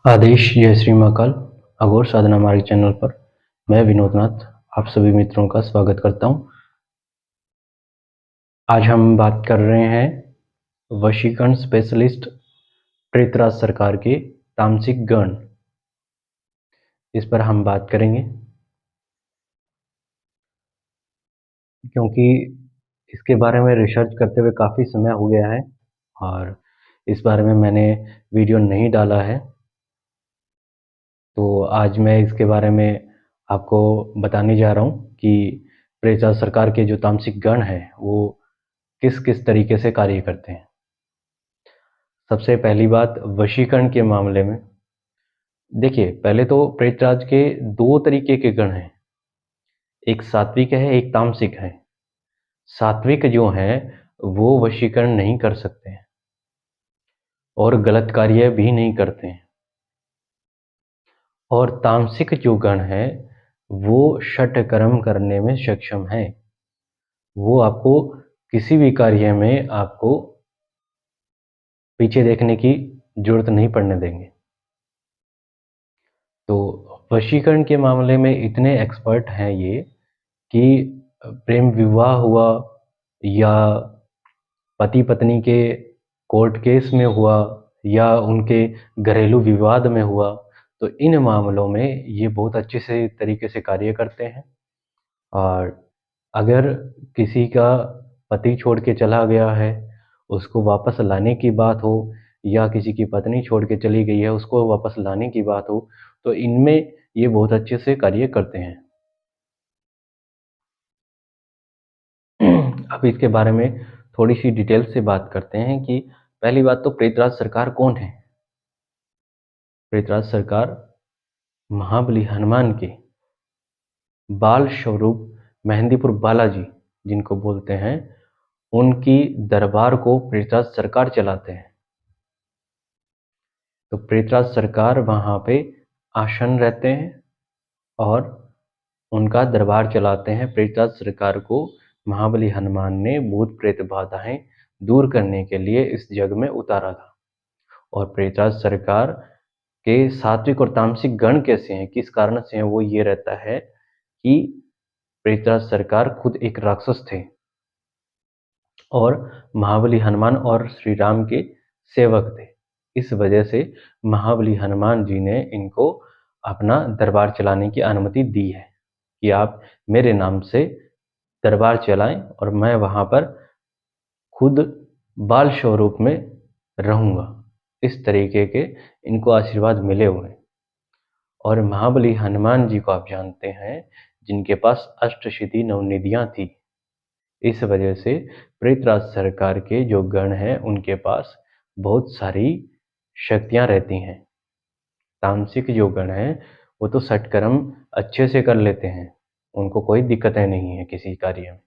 आदेश जय श्री महाकाल अघोर साधना मार्ग चैनल पर मैं विनोद नाथ आप सभी मित्रों का स्वागत करता हूं। आज हम बात कर रहे हैं वशीकरण स्पेशलिस्ट प्रेतराज सरकार के तामसिक गण, इस पर हम बात करेंगे क्योंकि इसके बारे में रिसर्च करते हुए काफ़ी समय हो गया है और इस बारे में मैंने वीडियो नहीं डाला है, तो आज मैं इसके बारे में आपको बताने जा रहा हूँ कि प्रेतराज सरकार के जो तामसिक गण हैं वो किस किस तरीके से कार्य करते हैं। सबसे पहली बात वशीकरण के मामले में देखिए, पहले तो प्रेतराज के दो तरीके के गण हैं, एक सात्विक है एक तामसिक है। सात्विक जो हैं वो वशीकरण नहीं कर सकते हैं और गलत कार्य भी नहीं करते हैं, और तामसिक जो गण है वो षट कर्म करने में सक्षम है। वो आपको किसी भी कार्य में आपको पीछे देखने की जरूरत नहीं पड़ने देंगे। तो वशीकरण के मामले में इतने एक्सपर्ट हैं ये कि प्रेम विवाह हुआ या पति पत्नी के कोर्ट केस में हुआ या उनके घरेलू विवाद में हुआ, तो इन मामलों में ये बहुत अच्छे से तरीके से कार्य करते हैं। और अगर किसी का पति छोड़ के चला गया है, उसको वापस लाने की बात हो, या किसी की पत्नी छोड़ के चली गई है उसको वापस लाने की बात हो, तो इनमें ये बहुत अच्छे से कार्य करते हैं। अब इसके बारे में थोड़ी सी डिटेल से बात करते हैं कि पहली बात तो प्रेतराज सरकार कौन है। प्रेतराज सरकार महाबली हनुमान के बाल स्वरूप मेहंदीपुर बालाजी जिनको बोलते हैं, उनकी दरबार को प्रेतराज सरकार चलाते हैं। तो प्रेतराज सरकार वहाँ पे आसन रहते हैं और उनका दरबार चलाते हैं। प्रेतराज सरकार को महाबली हनुमान ने भूत प्रेत बाधाएं दूर करने के लिए इस जग में उतारा था। और प्रेतराज सरकार के सात्विक और तामसिक गण कैसे हैं, किस कारण से हैं, वो ये रहता है कि प्रेतराज सरकार खुद एक राक्षस थे और महाबली हनुमान और श्री राम के सेवक थे। इस वजह से महाबली हनुमान जी ने इनको अपना दरबार चलाने की अनुमति दी है कि आप मेरे नाम से दरबार चलाएं और मैं वहाँ पर खुद बाल स्वरूप में रहूँगा। इस तरीके के इनको आशीर्वाद मिले हुए हैं। और महाबली हनुमान जी को आप जानते हैं, जिनके पास अष्टसिद्धि नवनिधियाँ थी। इस वजह से प्रेतराज सरकार के जो गण हैं उनके पास बहुत सारी शक्तियाँ रहती हैं। तामसिक जो गण हैं वो तो सत्कर्म अच्छे से कर लेते हैं, उनको कोई दिक्कतें नहीं है किसी कार्य में।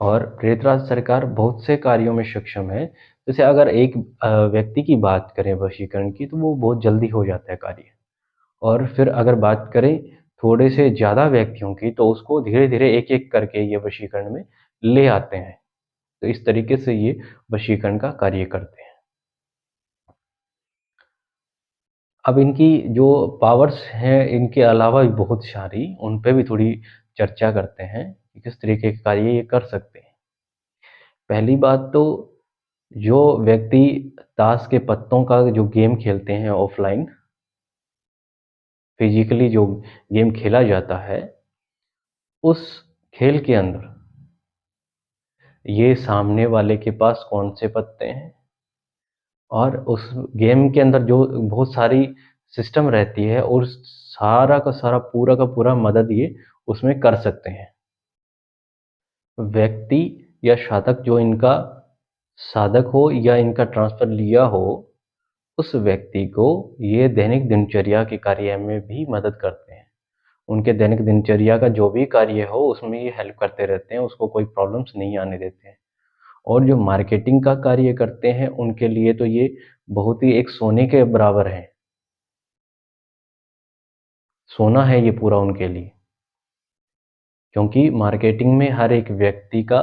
और प्रेतराज सरकार बहुत से कार्यों में सक्षम है। जैसे अगर एक व्यक्ति की बात करें वशीकरण की, तो वो बहुत जल्दी हो जाता है कार्य। और फिर अगर बात करें थोड़े से ज़्यादा व्यक्तियों की, तो उसको धीरे-धीरे एक-एक करके ये वशीकरण में ले आते हैं। तो इस तरीके से ये वशीकरण का कार्य करते हैं। अब इनकी जो पावर्स हैं, इनके अलावा भी बहुत सारी, उन पे भी थोड़ी चर्चा करते हैं कि किस तरीके के कार्य ये कर सकते हैं। पहली बात तो जो व्यक्ति ताश के पत्तों का जो गेम खेलते हैं ऑफ़लाइन, फिज़िकली जो गेम खेला जाता है, उस खेल के अंदर ये सामने वाले के पास कौन से पत्ते हैं और उस गेम के अंदर जो बहुत सारी सिस्टम रहती है, और सारा का सारा पूरा का पूरा मदद ये उसमें कर सकते हैं। व्यक्ति या साधक जो इनका साधक हो या इनका ट्रांसफ़र लिया हो, उस व्यक्ति को ये दैनिक दिनचर्या के कार्य में भी मदद करते हैं। उनके दैनिक दिनचर्या का जो भी कार्य हो उसमें ये हेल्प करते रहते हैं, उसको कोई प्रॉब्लम्स नहीं आने देते हैं। और जो मार्केटिंग का कार्य करते हैं उनके लिए तो ये बहुत ही एक सोने के बराबर है। सोना है ये पूरा उनके लिए, क्योंकि मार्केटिंग में हर एक व्यक्ति का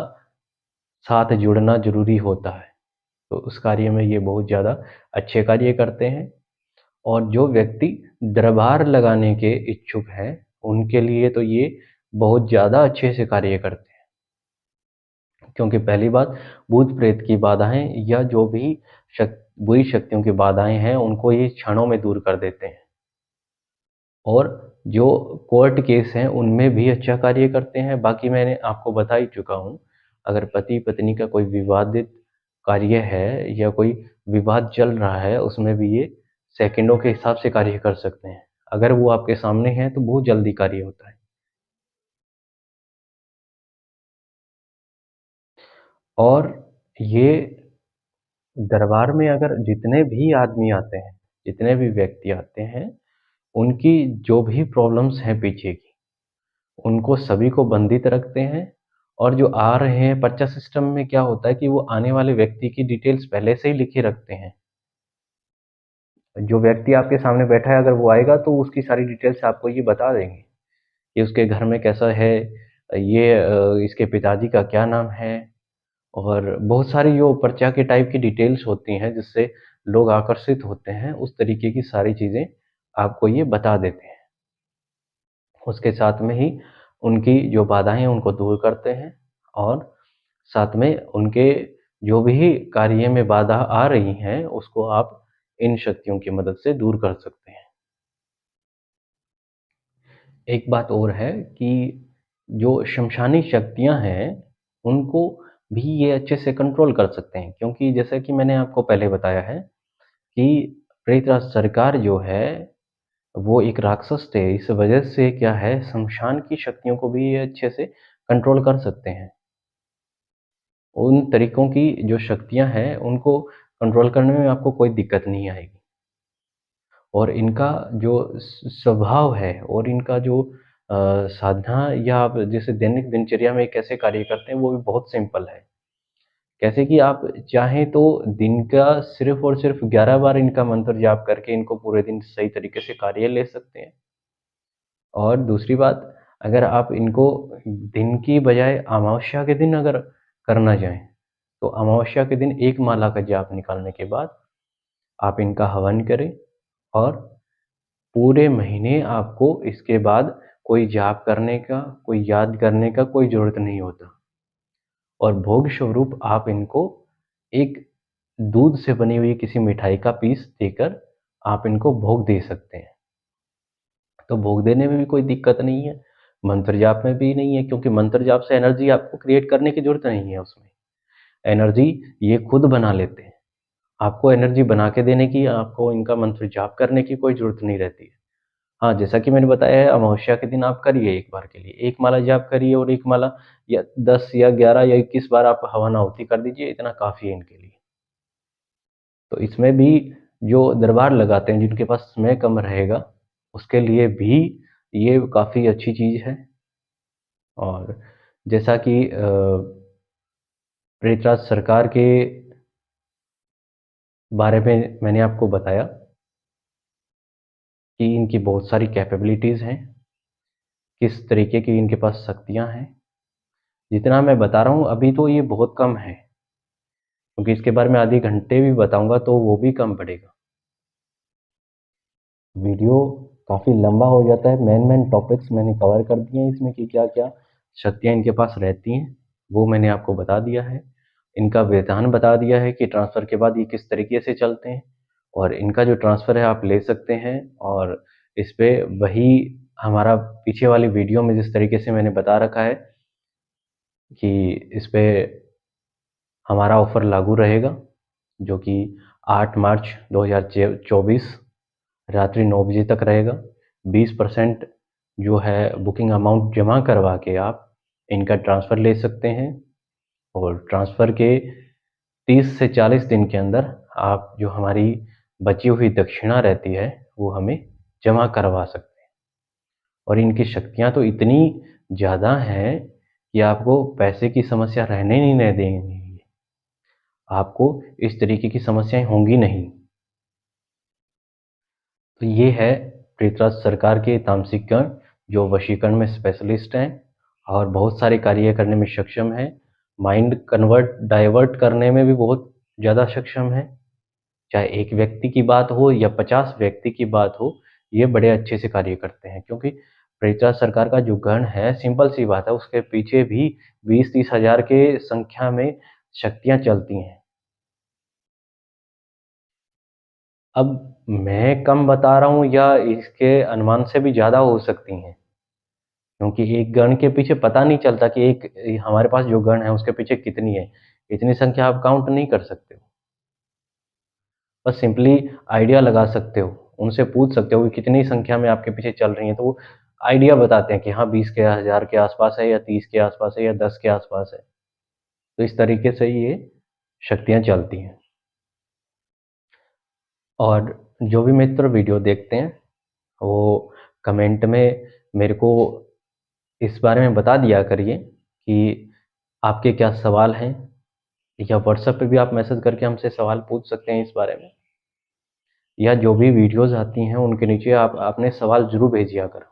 साथ जुड़ना ज़रूरी होता है। तो उस कार्य में ये बहुत ज़्यादा अच्छे कार्य करते हैं। और जो व्यक्ति दरबार लगाने के इच्छुक हैं, उनके लिए तो ये बहुत ज़्यादा अच्छे से कार्य करते हैं। क्योंकि पहली बात, भूत-प्रेत की बाधाएँ या जो भी बुरी शक्तियों की बाधाएँ हैं, उनको ये क्षणों में दूर कर देते हैं। और जो कोर्ट केस हैं, उनमें भी अच्छा कार्य करते हैं। बाकी मैंने आपको बता ही चुका हूँ, अगर पति-पत्नी का कोई विवादित कार्य है या कोई विवाद चल रहा है, उसमें भी ये सेकंडों के हिसाब से कार्य कर सकते हैं। अगर वो आपके सामने हैं, तो बहुत जल्दी कार्य होता है। और ये दरबार में अगर जितने भी आदमी आते हैं, जितने भी व्यक्ति आते हैं, उनकी जो भी प्रॉब्लम्स हैं पीछे की, उनको सभी को बंदित रखते हैं। और जो आ रहे हैं, पर्चा सिस्टम में क्या होता है कि वो आने वाले व्यक्ति की डिटेल्स पहले से ही लिखे रखते हैं। जो व्यक्ति आपके सामने बैठा है, अगर वो आएगा तो उसकी सारी डिटेल्स आपको ये बता देंगे कि उसके घर में कैसा है, ये इसके पिताजी का क्या नाम है, और बहुत सारी जो पर्चा के टाइप की डिटेल्स होती हैं जिससे लोग आकर्षित होते हैं, उस तरीके की सारी चीज़ें आपको ये बता देते हैं। उसके साथ में ही उनकी जो बाधाएँ हैं उनको दूर करते हैं। और साथ में उनके जो भी कार्य में बाधा आ रही हैं, उसको आप इन शक्तियों की मदद से दूर कर सकते हैं। एक बात और है कि जो शमशानी शक्तियाँ हैं, उनको भी ये अच्छे से कंट्रोल कर सकते हैं, क्योंकि जैसा कि मैंने आपको पहले बताया है कि प्रेतराज सरकार जो है, वो एक राक्षस थे। इस वजह से क्या है, शमशान की शक्तियों को भी ये अच्छे से कंट्रोल कर सकते हैं। उन तरीकों की जो शक्तियाँ हैं, उनको कंट्रोल करने में आपको कोई दिक्कत नहीं आएगी। और इनका जो स्वभाव है और इनका जो साधना या आप जैसे दैनिक दिनचर्या में कैसे कार्य करते हैं, वो भी बहुत सिंपल है। कैसे कि आप चाहें तो दिन का सिर्फ़ और सिर्फ़ 11 बार इनका मंत्र जाप करके इनको पूरे दिन सही तरीके से कार्य ले सकते हैं। और दूसरी बात, अगर आप इनको दिन की बजाय अमावस्या के दिन अगर करना चाहें, तो अमावस्या के दिन 1 माला का जाप निकालने के बाद आप इनका हवन करें। और पूरे महीने आपको इसके बाद कोई जाप करने का, कोई याद करने का कोई ज़रूरत नहीं होता। और भोग स्वरूप आप इनको एक दूध से बनी हुई किसी मिठाई का पीस देकर आप इनको भोग दे सकते हैं। तो भोग देने में भी कोई दिक्कत नहीं है, मंत्र जाप में भी नहीं है, क्योंकि मंत्र जाप से एनर्जी आपको क्रिएट करने की ज़रूरत नहीं है उसमें। एनर्जी ये खुद बना लेते हैं। आपको एनर्जी बना के देने की, आपको इनका मंत्र जाप करने की कोई ज़रूरत नहीं रहती है। हाँ, जैसा कि मैंने बताया है, अमावस्या के दिन आप करिए एक बार के लिए, 1 माला जाप करिए और 1 माला या 10 या 11 या 21 बार आप हवन आहुति कर दीजिए, इतना काफ़ी है इनके लिए। तो इसमें भी जो दरबार लगाते हैं, जिनके पास समय कम रहेगा, उसके लिए भी ये काफ़ी अच्छी चीज़ है। और जैसा कि पृथ्वीराज सरकार के बारे में मैंने आपको बताया कि इनकी बहुत सारी कैपेबिलिटीज़ हैं, किस तरीके की इनके पास शक्तियाँ हैं। जितना मैं बता रहा हूँ अभी तो ये बहुत कम है, क्योंकि इसके बारे में आधे घंटे भी बताऊँगा तो वो भी कम पड़ेगा। वीडियो काफ़ी लंबा हो जाता है, मेन टॉपिक्स मैंने कवर कर दिए हैं इसमें कि क्या-क्या शक्तियाँ इनके पास रहती हैं, वो मैंने आपको बता दिया है। इनका विधान बता दिया है कि ट्रांसफ़र के बाद ये किस तरीके से चलते हैं, और इनका जो ट्रांसफ़र है आप ले सकते हैं। और इस पे वही हमारा पीछे वाली वीडियो में जिस तरीके से मैंने बता रखा है कि इस पे हमारा ऑफ़र लागू रहेगा, जो कि 8 मार्च 2024 रात्रि 9 बजे तक रहेगा। 20% जो है बुकिंग अमाउंट जमा करवा के आप इनका ट्रांसफ़र ले सकते हैं। और ट्रांसफ़र के 30 से 40 दिन के अंदर आप जो हमारी बची हुई दक्षिणा रहती है, वो हमें जमा करवा सकते हैं। और इनकी शक्तियाँ तो इतनी ज़्यादा हैं कि आपको पैसे की समस्या रहने ही नहीं देंगी। आपको इस तरीके की समस्याएँ होंगी नहीं। तो ये है पृथ्वीराज सरकार के तामसिक गण, जो वशीकरण में स्पेशलिस्ट हैं और बहुत सारे कार्य करने में सक्षम हैं। माइंड कन्वर्ट डाइवर्ट करने में भी बहुत ज़्यादा सक्षम हैं। चाहे एक व्यक्ति की बात हो या 50 व्यक्ति की बात हो, ये बड़े अच्छे से कार्य करते हैं, क्योंकि पृथ्वीराज सरकार का जो गण है, सिंपल सी बात है, उसके पीछे भी 20-30 हज़ार के संख्या में शक्तियाँ चलती हैं। अब मैं कम बता रहा हूँ या इसके अनुमान से भी ज़्यादा हो सकती हैं, क्योंकि एक गण के पीछे पता नहीं चलता कि हमारे पास जो गण है उसके पीछे कितनी है। इतनी संख्या आप काउंट नहीं कर सकते हो। बस सिंपली आइडिया लगा सकते हो, उनसे पूछ सकते हो कि कितनी संख्या में आपके पीछे चल रही हैं, तो वो आइडिया बताते हैं कि हाँ 20 के हज़ार के आसपास है या 30 के आसपास है या 10 के आसपास है। तो इस तरीके से ये शक्तियाँ चलती हैं। और जो भी मित्र वीडियो देखते हैं, वो कमेंट में मेरे को इस बारे में बता दिया करिए कि आपके क्या सवाल हैं, या व्हाट्सएप पे भी आप मैसेज करके हमसे सवाल पूछ सकते हैं इस बारे में, या जो भी वीडियोज़ आती हैं उनके नीचे आप अपने सवाल ज़रूर भेजिया करो,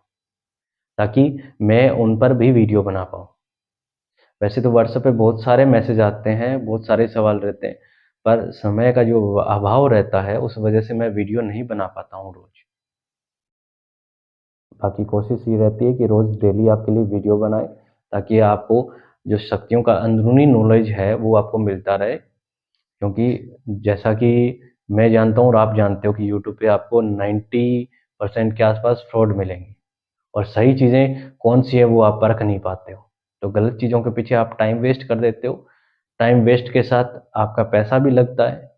ताकि मैं उन पर भी वीडियो बना पाऊँ। वैसे तो व्हाट्सएप पे बहुत सारे मैसेज आते हैं, बहुत सारे सवाल रहते हैं, पर समय का जो अभाव रहता है, उस वजह से मैं वीडियो नहीं बना पाता हूँ रोज़। बाकी कोशिश ये रहती है कि रोज़ डेली आपके लिए वीडियो बनाएँ, ताकि आपको जो शक्तियों का अंदरूनी नॉलेज है, वो आपको मिलता रहे। क्योंकि जैसा कि मैं जानता हूँ और आप जानते हो कि यूट्यूब पे आपको 90% के आसपास फ्रॉड मिलेंगे, और सही चीज़ें कौन-सी है वो आप परख नहीं पाते हो। तो गलत चीज़ों के पीछे आप टाइम वेस्ट कर देते हो। टाइम वेस्ट के साथ आपका पैसा भी लगता है,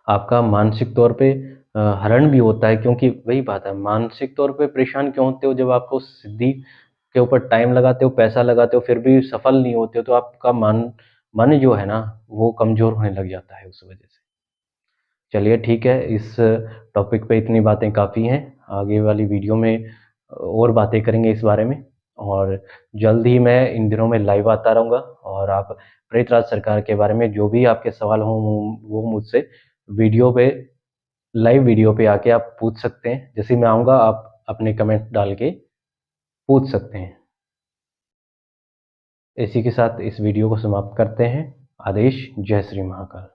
आपका मानसिक तौर पे हरण भी होता है, क्योंकि वही बात है, मानसिक तौर पे परेशान क्यों होते हो जब आपको सिद्धि के ऊपर टाइम लगाते हो, पैसा लगाते हो, फिर भी सफल नहीं होते हो, तो आपका मन जो है ना, वो कमज़ोर होने लग जाता है उस वजह से। चलिए ठीक है, इस टॉपिक पे इतनी बातें काफ़ी हैं। आगे वाली वीडियो में और बातें करेंगे इस बारे में, और जल्द ही मैं इन दिनों में लाइव आता रहूँगा, और आप पृथ्वीराज सरकार के बारे में जो भी आपके सवाल हों वो मुझसे वीडियो पे लाइव वीडियो पे आके आप पूछ सकते हैं। जैसे ही मैं आऊँगा आप अपने कमेंट डाल के पूछ सकते हैं। इसी के साथ इस वीडियो को समाप्त करते हैं। आदेश, जय श्री महाकाल।